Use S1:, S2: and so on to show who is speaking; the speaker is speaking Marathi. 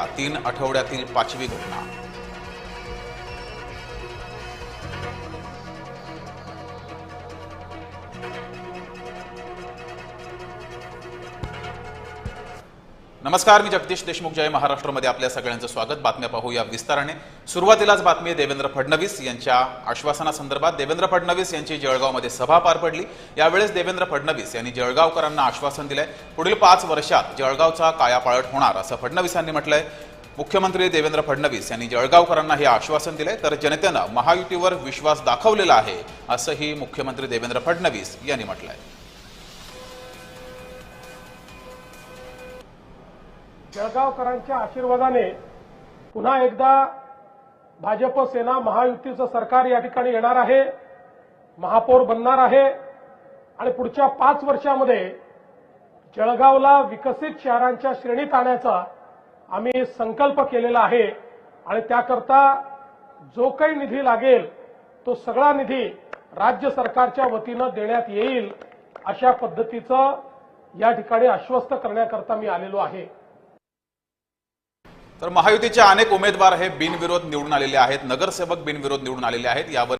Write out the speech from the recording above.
S1: 3 आठवड्यातील 5वी घटना। नमस्कार, मी जगदीश देशमुख, जय महाराष्ट्रमध्ये आपल्या सगळ्यांचं स्वागत। बातम्या पाहूया विस्ताराने। सुरुवातीलाच बातमी देवेंद्र फडणवीस यांच्या आश्वासनासंदर्भात। देवेंद्र फडणवीस यांची जळगावमध्ये सभा पार पडली। यावेळेस देवेंद्र फडणवीस यांनी जळगावकरांना आश्वासन दिलंय, पुढील 5 वर्षात जळगावचा कायापालट होणार असं फडणवीसांनी म्हटलंय। मुख्यमंत्री देवेंद्र फडणवीस यांनी जळगावकरांना हे आश्वासन दिलंय, तर जनतेनं महायुतीवर विश्वास दाखवलेला आहे असंही मुख्यमंत्री देवेंद्र फडणवीस यांनी म्हटलंय।
S2: जळगावकरांच्या आशीर्वादाने पुन्हा एकदा भाजप सेना महायुतीचं सरकार या ठिकाणी येणार आहे, महापौर बनणार आहे आणि पुढच्या 5 वर्षामध्ये जळगावला विकसित शहरांच्या श्रेणीत आणण्याचा आम्ही संकल्प केलेला आहे आणि त्याकरता जो काही निधी लागेल तो सगळा निधी राज्य सरकारच्या वतीनं देण्यात येईल अशा पद्धतीचं या ठिकाणी आश्वस्त करण्याकरता मी आलेलो आहे।
S1: तर महायुतीचे अनेक उमेदवार हे बिनविरोध निवडून आलेले आहेत, नगरसेवक बिनविरोध निवडून आलेले आहेत। यावर